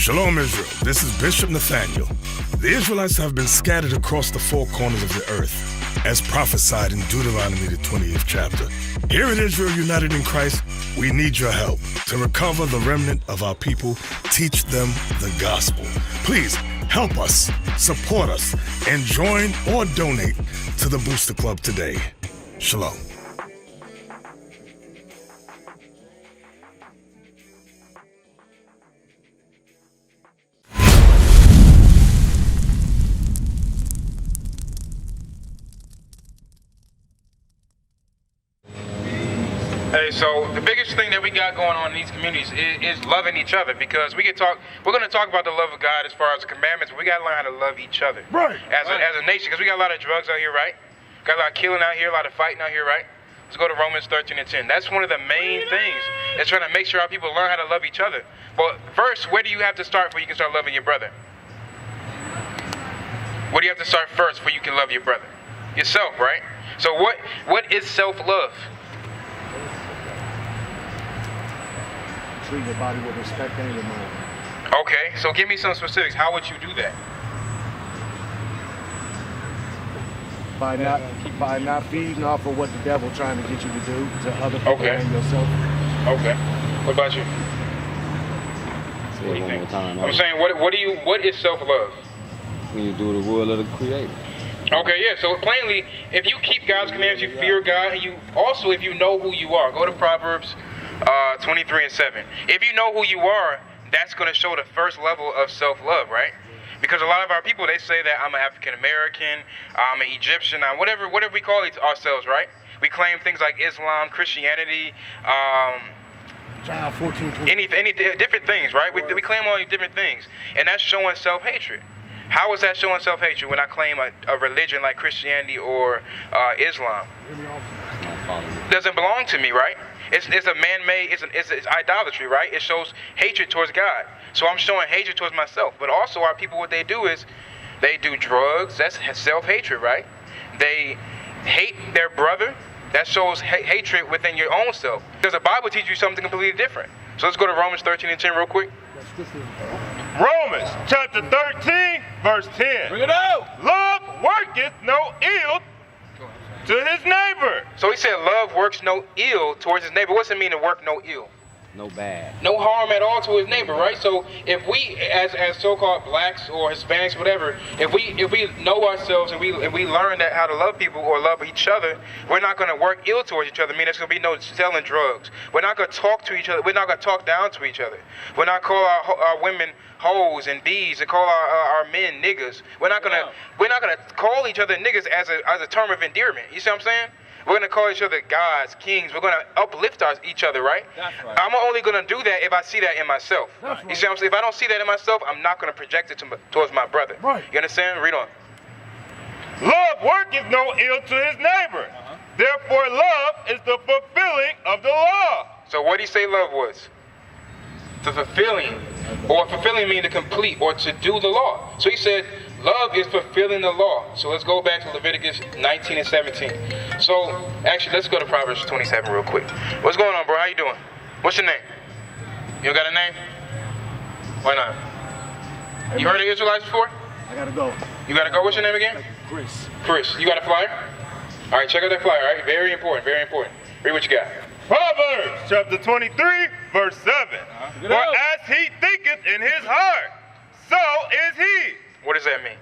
Shalom, Israel. This is Bishop Nathaniel. The Israelites have been scattered across the four corners of the earth, as prophesied in Deuteronomy, the 28th chapter. Here at Israel United in Christ, we need your help to recover the remnant of our people, teach them the gospel. Please help us, support us, and join or donate to the Booster Club today. Shalom. Hey, so the biggest thing that we got going on in these communities is loving each other, because we're going to talk about the love of God as far as the commandments, but we got to learn how to love each other. Right. As a nation, because we got a lot of drugs out here, right? Got a lot of killing out here, a lot of fighting out here, right? Let's go to Romans 13 and 10. That's one of the main things. It's trying to make sure our people learn how to love each other. But first, where do you have to start before you can start loving your brother? Where do you have to start first before you can love your brother? Yourself, right? So what is self-love? Treat your body with respect and your mind. Okay, so give me some specifics. How would you do that? By not feeding off of what the devil trying to get you to do to other people and yourself. Okay. What about you? Say it one more time. I'm saying, what is self-love? When you do the will of the Creator. Okay, yeah. So plainly, if you keep God's commandments, you fear God, and you also, if you know who you are, go to Proverbs 23 and 7. If you know who you are, that's going to show the first level of self-love, right? Because a lot of our people, they say that I'm an African American, I'm an Egyptian, whatever we call ourselves, right? We claim things like Islam, Christianity, John 14, any different things, right? We claim all these different things, and that's showing self-hatred. How is that showing self-hatred when I claim a religion like Christianity or Islam? It doesn't belong to me, right? It's a man-made, it's idolatry, right? It shows hatred towards God. So I'm showing hatred towards myself. But also our people, what they do is they do drugs. That's self-hatred, right? They hate their brother. That shows hatred within your own self. Because the Bible teaches you something completely different. So let's go to Romans 13 and 10 real quick. Romans chapter 13, verse 10. Bring it out. Love worketh no ill to his neighbor. So he said love works no ill towards his neighbor. What's it mean to work no ill? No bad. No harm at all to his neighbor, right? So if we, as so-called blacks or Hispanics, whatever, if we know ourselves and we learn that how to love people or love each other, we're not going to work ill towards each other. I mean, there's going to be no selling drugs. We're not going to talk to each other. We're not going to talk down to each other. We're not call our women hoes and bees and call our men niggas. We're not gonna call each other niggas as a term of endearment. You see what I'm saying? We're going to call each other gods, kings. We're going to uplift each other, right? That's right. I'm only going to do that if I see that in myself. That's You see what I'm saying? If I don't see that in myself, I'm not going to project it towards my brother. Right. You understand? Read on. Love worketh no ill to his neighbor. Therefore, love is the fulfilling of the law. So what did he say love was? The fulfilling. Or fulfilling means to complete or to do the law. So he said love is fulfilling the law. So let's go back to Leviticus 19 and 17. So actually, let's go to Proverbs 27 real quick. What's going on, bro? How you doing? What's your name? You don't got a name? Why not? You heard of Israelites before? I gotta go. You gotta go. What's your name again? Chris. Chris. You got a flyer? All right, check out that flyer. All right, very important, very important. Read what you got. Proverbs chapter 23, verse 7. For as he thinketh in his heart, so is he. What does that mean?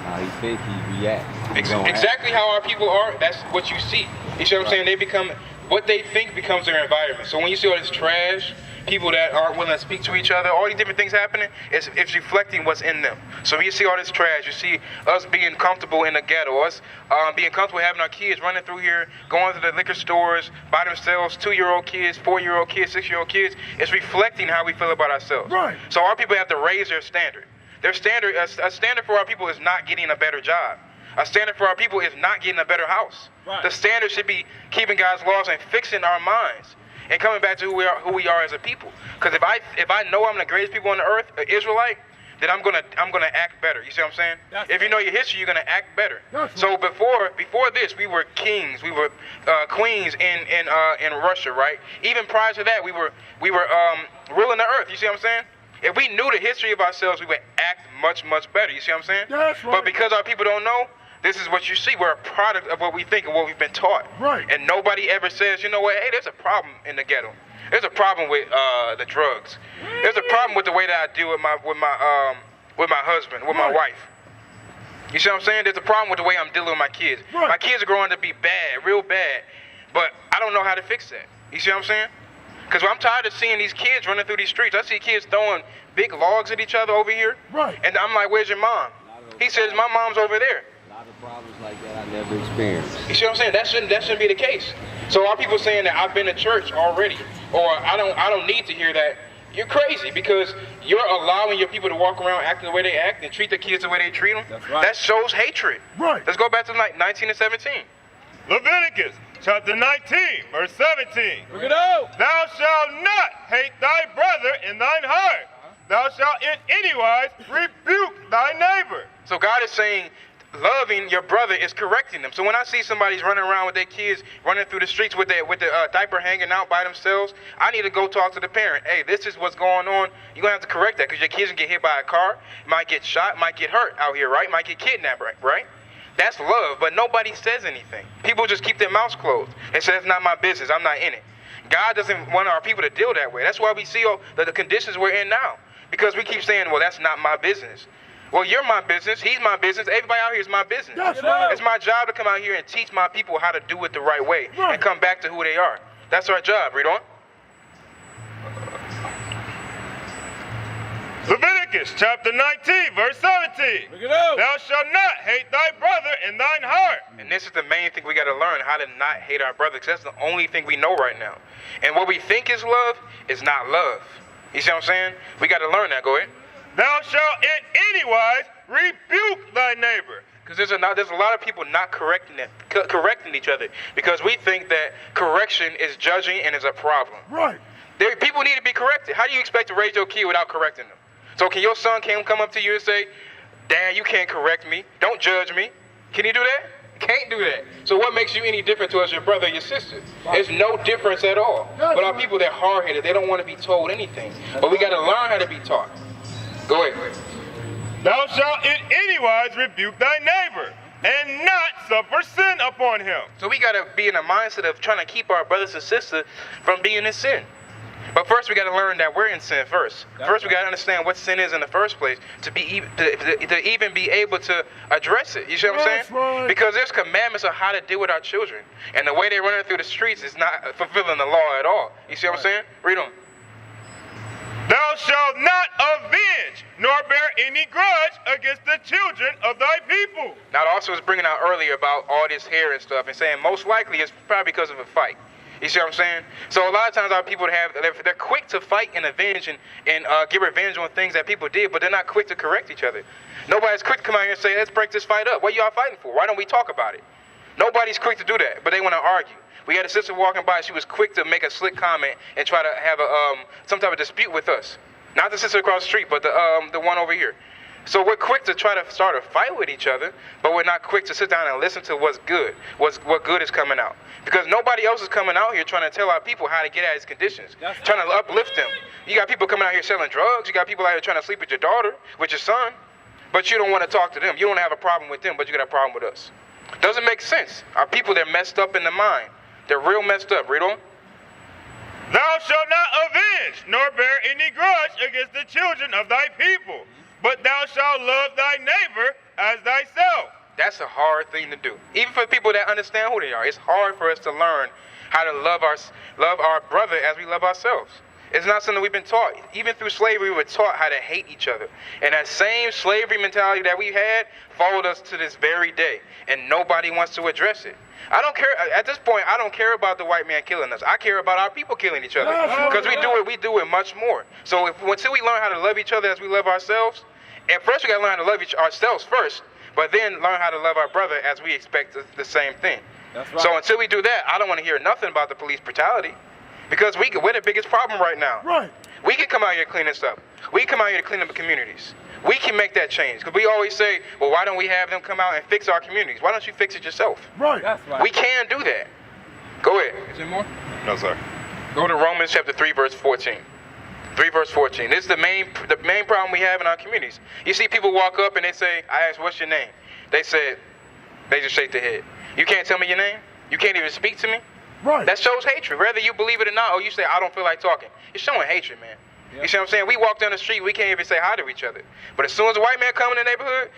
How he think, he reacts. Exactly how our people are, that's what you see. You see what I'm saying? They become, what they think becomes their environment. So when you see all this trash, people that aren't willing to speak to each other, all these different things happening, it's reflecting what's in them. So when you see all this trash, you see us being comfortable in the ghetto, us being comfortable having our kids running through here, going to the liquor stores by themselves, 2-year-old kids, 4-year-old kids, 6-year-old kids. It's reflecting how we feel about ourselves. Right. So our people have to raise their standard. Their standard, a standard for our people is not getting a better job. A standard for our people is not getting a better house. Right. The standard should be keeping God's laws and fixing our minds and coming back to who we are as a people. Because if I know I'm the greatest people on the earth, an Israelite, then I'm gonna act better. You see what I'm saying? If you know your history, you're gonna act better. So before this, we were kings, we were queens in Russia, right? Even prior to that, we were ruling the earth. You see what I'm saying? If we knew the history of ourselves, we would act much, much better. You see what I'm saying? That's right. But because our people don't know, this is what you see. We're a product of what we think and what we've been taught. Right. And nobody ever says, you know what, hey, there's a problem in the ghetto. There's a problem with the drugs. There's a problem with the way that I deal with my husband, with my wife. You see what I'm saying? There's a problem with the way I'm dealing with my kids. Right. My kids are growing to be bad, real bad, but I don't know how to fix that. You see what I'm saying? Because I'm tired of seeing these kids running through these streets. I see kids throwing big logs at each other over here. Right. And I'm like, where's your mom? He says, my mom's over there. A lot of problems like that I never experienced. You see what I'm saying? That shouldn't be the case. So are people saying that I've been to church already, or I don't need to hear that? You're crazy, because you're allowing your people to walk around acting the way they act and treat their kids the way they treat them. That's right. That shows hatred. Right. Let's go back to like 19 and 17. Leviticus chapter 19, verse 17. Bring it out. Thou shalt not hate thy brother in thine heart. Thou shalt in anywise rebuke thy neighbor. So God is saying loving your brother is correcting them. So when I see somebody's running around with their kids, running through the streets with the diaper hanging out by themselves, I need to go talk to the parent. Hey, this is what's going on. You're going to have to correct that, because your kids can get hit by a car, might get shot, might get hurt out here, right? Might get kidnapped, right? That's love, but nobody says anything. People just keep their mouths closed and say, it's not my business, I'm not in it. God doesn't want our people to deal that way. That's why we see all the conditions we're in now, because we keep saying, well, that's not my business. Well, you're my business, he's my business, everybody out here is my business. That's right. It's my job to come out here and teach my people how to do it the right way and come back to who they are. That's our job. Read on. Leviticus chapter 19, verse 17. Bring it out. Thou shalt not hate thy brother in thine heart. And this is the main thing we got to learn, how to not hate our brother, because that's the only thing we know right now. And what we think is love is not love. You see what I'm saying? We got to learn that. Go ahead. Thou shalt in anywise rebuke thy neighbor. Because there's a lot of people not correcting each other, because we think that correction is judging and is a problem. Right. People need to be corrected. How do you expect to raise your kid without correcting them? So can your son come up to you and say, Dad, you can't correct me. Don't judge me. Can he do that? Can't do that. So what makes you any different to us, your brother or your sister? There's no difference at all. But our people, they're hard-headed. They don't want to be told anything. But we got to learn how to be taught. Go ahead. Thou shalt in anywise rebuke thy neighbor, and not suffer sin upon him. So we got to be in a mindset of trying to keep our brothers and sisters from being in sin. But first, we got to learn that we're in sin first. First, we got to understand what sin is in the first place to even be able to address it. You see what I'm saying? Right. Because there's commandments on how to deal with our children. And the way they're running through the streets is not fulfilling the law at all. You see what I'm saying? Read on. Thou shalt not avenge, nor bear any grudge against the children of thy people. Now, the officer was bringing out earlier about all this hair and stuff and saying most likely it's probably because of a fight. You see what I'm saying? So a lot of times our people they're quick to fight and avenge and get revenge on things that people did, but they're not quick to correct each other. Nobody's quick to come out here and say, let's break this fight up. What are y'all fighting for? Why don't we talk about it? Nobody's quick to do that, but they want to argue. We had a sister walking by. She was quick to make a slick comment and try to have some type of dispute with us. Not the sister across the street, but the one over here. So we're quick to try to start a fight with each other, but we're not quick to sit down and listen to what's good, what good is coming out. Because nobody else is coming out here trying to tell our people how to get out of these conditions, trying to uplift them. You got people coming out here selling drugs. You got people out here trying to sleep with your daughter, with your son, but you don't want to talk to them. You don't have a problem with them, but you got a problem with us. Doesn't make sense. Our people, they're messed up in the mind. They're real messed up. Read on. Thou shalt not avenge, nor bear any grudge against the children of thy people, but thou shalt love thy neighbor as thyself. That's a hard thing to do. Even for people that understand who they are, it's hard for us to learn how to love our brother as we love ourselves. It's not something we've been taught. Even through slavery, we were taught how to hate each other. And that same slavery mentality that we had followed us to this very day. And nobody wants to address it. I don't care. At this point, I don't care about the white man killing us. I care about our people killing each other. Because we do it much more. So until we learn how to love each other as we love ourselves, and first we got to learn how to love ourselves first, but then learn how to love our brother as we expect the same thing. That's right. So until we do that, I don't want to hear nothing about the police brutality. Because we're the biggest problem right now. Right. We can come out here and clean this up. We can come out here to clean up the communities. We can make that change. Because we always say, well, why don't we have them come out and fix our communities? Why don't you fix it yourself? Right. That's right. We can do that. Go ahead. Is there more? No, sir. Go to Romans chapter 3, verse 14. 3 verse 14. This is the main problem we have in our communities. You see people walk up and they say, I ask, what's your name? They just shake their head. You can't tell me your name? You can't even speak to me? Right. That shows hatred. Whether you believe it or not, or you say, I don't feel like talking. It's showing hatred, man. Yep. You see what I'm saying? We walk down the street, we can't even say hi to each other. But as soon as a white man come in the neighborhood,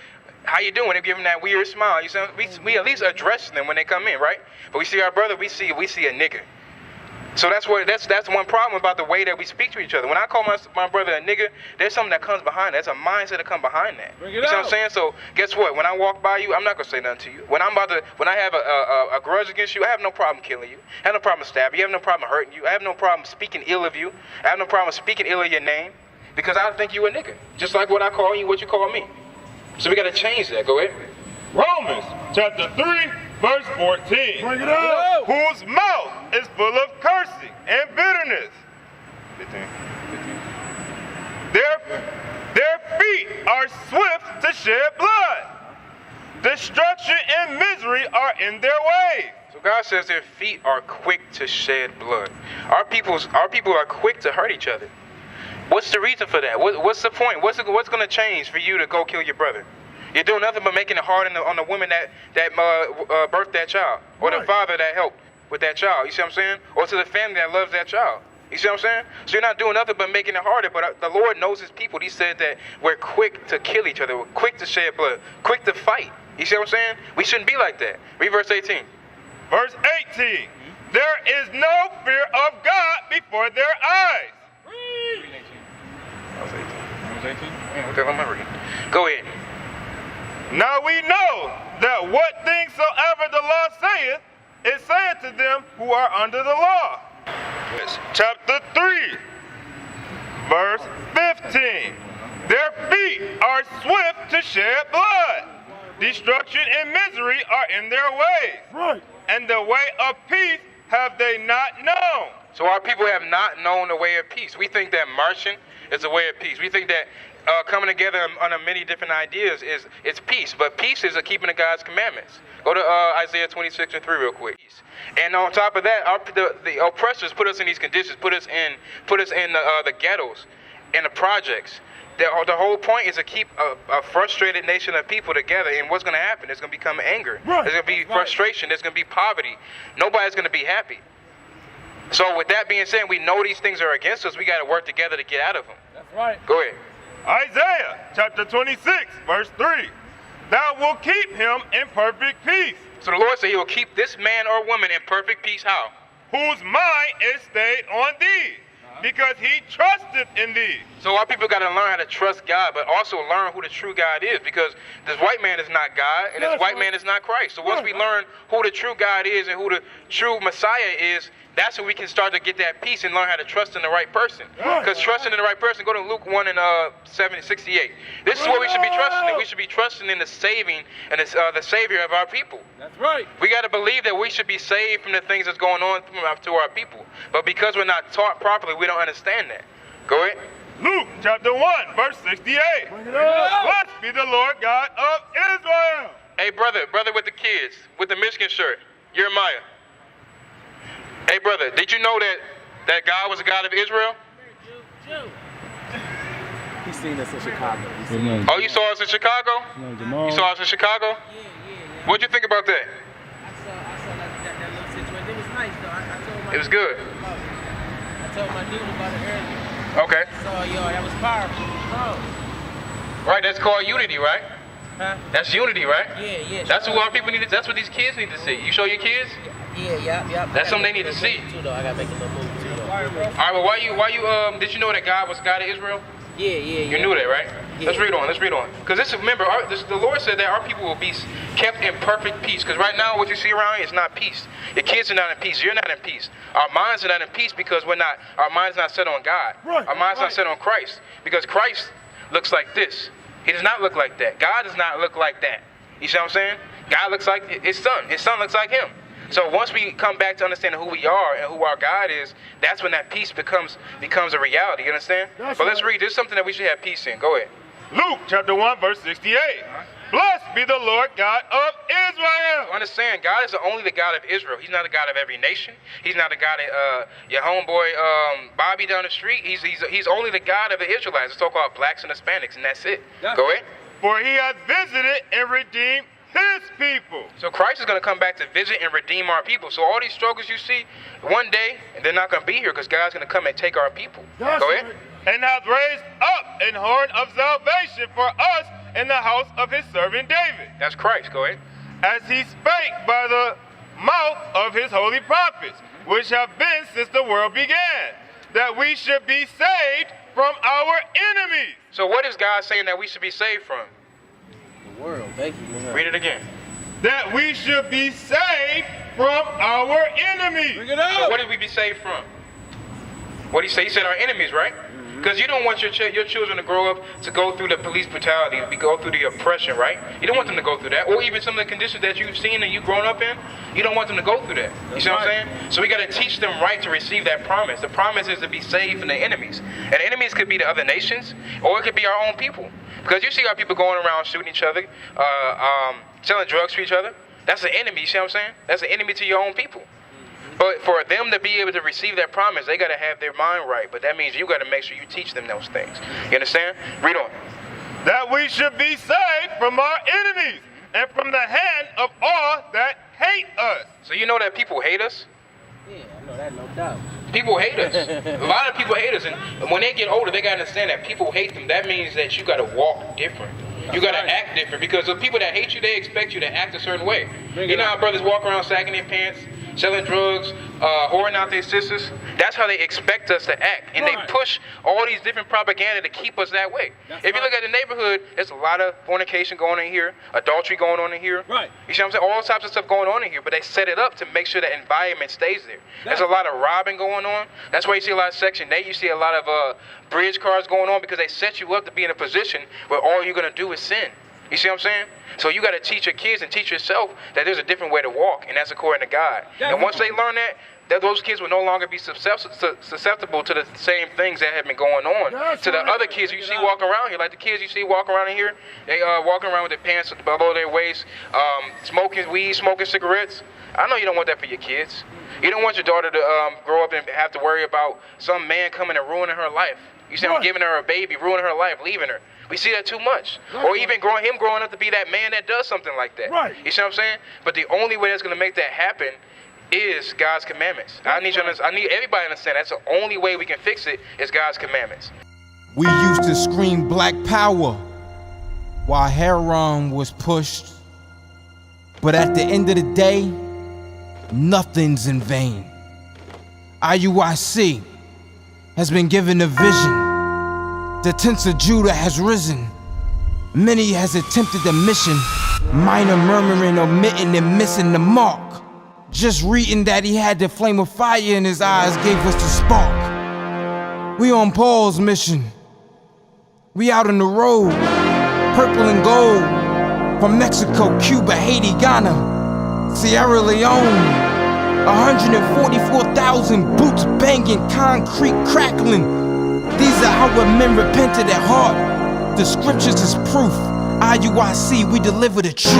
how you doing? They give him that weird smile. You see, we at least address them when they come in, right? But we see our brother, we see a nigga. So that's one problem about the way that we speak to each other. When I call my brother a nigga, there's something that comes behind that. There's a mindset that comes behind that. Bring You it see what out. I'm saying? So guess what? When I walk by you, I'm not gonna say nothing to you. When I have a grudge against you, I have no problem killing you. I have no problem stabbing you. I have no problem hurting you. I have no problem speaking ill of you. I have no problem speaking ill of your name because I think you a nigga, just like what I call you, what you call me. So we gotta change that. Go ahead. Romans chapter 3, verse 14. Bring it out. Whose mouth is full of cursing and bitterness. 15. Their feet are swift to shed blood. Destruction and misery are in their ways. So God says their feet are quick to shed blood. Our people are quick to hurt each other. What's the reason for that? What's the point? What's going to change for you to go kill your brother? You're doing nothing but making it hard on the woman that birthed that child, or the father that helped with that child. You see what I'm saying? Or to the family that loves that child. You see what I'm saying? So you're not doing nothing but making it harder. But the Lord knows His people. He said that we're quick to kill each other. We're quick to shed blood. Quick to fight. You see what I'm saying? We shouldn't be like that. Read verse 18. Verse 18. There is no fear of God before their eyes. Read. 18. That was 18. That was 18? Yeah, what the hell am I reading? Go ahead. Now we know that what things soever the law saith, it saith to them who are under the law. Chapter 3, verse 15. Their feet are swift to shed blood. Destruction and misery are in their ways. Right. And the way of peace have they not known. So our people have not known the way of peace. We think that marching is the way of peace. We think that coming together on many different ideas is peace. But peace is keeping the God's commandments. Go to Isaiah 26 and 3 real quick. And on top of that, the oppressors put us in these conditions, put us in the ghettos, in the projects. The whole point is to keep a frustrated nation of people together. And what's going to happen? There's going to become anger. Right. There's going to be frustration. There's going to be poverty. Nobody's going to be happy. So with that being said, we know these things are against us. We got to work together to get out of them. That's right. Go ahead. Isaiah chapter 26, verse 3. Thou wilt keep him in perfect peace. So the Lord said He will keep this man or woman in perfect peace. How? Whose mind is stayed on thee, because he trusteth in thee. So our people got to learn how to trust God, but also learn who the true God is, because this white man is not God, and this white man is not Christ. So once we learn who the true God is and who the true Messiah is, that's when we can start to get that peace and learn how to trust in the right person. Because trusting in the right person, go to Luke 1 and 68. This is what we should be trusting in. We should be trusting in the saving and the Savior of our people. That's right. We got to believe that we should be saved from the things that's going on to our people. But because we're not taught properly, we don't understand that. Go ahead. Luke chapter 1, verse 68. Blessed be the Lord God of Israel. Hey, brother with the kids, with the Michigan shirt, Jeremiah. Hey, brother, did you know that God was a God of Israel? He's seen us in Chicago. Oh, you saw us in Chicago? You saw us in Chicago? Yeah. What'd you think about that? I saw that little situation. It was nice though. I told my It was good. I told my dude about it earlier. Okay. So that was powerful. Bro. Right, that's called unity, right? Huh? That's unity, right? Yeah. That's what our people need. That's what these kids need to see. You show your kids? Yeah. That's something they need to see. Too, though. I gotta make a little move too, though. right, well, did you know that God was God of Israel? Yeah. You knew that, right? Yeah. Let's read on. Because remember, the Lord said that our people will be kept in perfect peace. Because right now, what you see around here is not peace. Your kids are not in peace. You're not in peace. Our minds are not in peace because our minds not set on God. Right, Our minds not set on Christ. Because Christ looks like this. He does not look like that. God does not look like that. You see what I'm saying? God looks like His Son. His Son looks like Him. So once we come back to understanding who we are and who our God is, that's when that peace becomes a reality. You understand? But let's read. This is something that we should have peace in. Go ahead. Luke chapter 1, verse 68. Blessed be the Lord God of Israel. So understand, God is only the God of Israel. He's not the God of every nation. He's not the God of your homeboy Bobby down the street. He's only the God of the Israelites. It's so-called blacks and Hispanics, and that's it. Go ahead. For He has visited and redeemed His people. So Christ is going to come back to visit and redeem our people. So all these struggles you see, one day, they're not going to be here because God's going to come and take our people. Go ahead. And hath raised up an horn of salvation for us in the house of His servant David. That's Christ. Go ahead. As He spake by the mouth of His holy prophets, which have been since the world began, that we should be saved from our enemies. So what is God saying that we should be saved from? The world, basically. Read it again. That we should be saved from our enemies. Bring it out. So what did we be saved from? What did He say? He said our enemies, right? Because you don't want your children to grow up to go through the police brutality, to go through the oppression, right? You don't want them to go through that. Or even some of the conditions that you've seen and you've grown up in, you don't want them to go through that. You see what I'm saying? So we got to teach them right to receive that promise. The promise is to be saved from the enemies. And the enemies could be the other nations, or it could be our own people. Because you see our people going around shooting each other, selling drugs to each other. That's an enemy, you see what I'm saying? That's an enemy to your own people. But for them to be able to receive that promise, they got to have their mind right. But that means you got to make sure you teach them those things. You understand? Read on. That we should be saved from our enemies and from the hand of all that hate us. So you know that people hate us? Yeah, I know that, no doubt. People hate us. A lot of people hate us. And when they get older, they got to understand that people hate them. That means that you got to walk different. You got to act different. Because the people that hate you, they expect you to act a certain way. You know how brothers walk around sagging their pants, selling drugs, whoring out their sisters? That's how they expect us to act. And they push all these different propaganda to keep us that way. If you look at the neighborhood, there's a lot of fornication going on in here, adultery going on in here. Right. You see what I'm saying? All types of stuff going on in here, but they set it up to make sure the environment stays there. There's a lot of robbing going on. That's why you see a lot of Section 8. You see a lot of bridge cars going on because they set you up to be in a position where all you're going to do is sin. You see what I'm saying? So you got to teach your kids and teach yourself that there's a different way to walk, and that's according to God. And once they learn that those kids will no longer be susceptible to the same things that have been going on. To the other kids you see walking around here, like the kids you see walking around in here, they walking around with their pants below their waist, smoking weed, smoking cigarettes. I know you don't want that for your kids. You don't want your daughter to grow up and have to worry about some man coming and ruining her life. You see, I'm giving her a baby, ruining her life, leaving her. We see that too much. Or even growing up to be that man that does something like that. Right. You see what I'm saying? But the only way that's going to make that happen is God's commandments. I need everybody to understand that's the only way we can fix it is God's commandments. We used to scream black power while heroin was pushed. But at the end of the day, nothing's in vain. IUIC has been given a vision. The tents of Judah has risen. Many has attempted the mission. Minor murmuring, omitting, and missing the mark. Just reading that he had the flame of fire in his eyes gave us the spark. We on Paul's mission. We out on the road, purple and gold. From Mexico, Cuba, Haiti, Ghana, Sierra Leone. 144,000 boots banging, concrete crackling. These are how men repented at heart. The scriptures is proof. IUIC, we deliver the truth.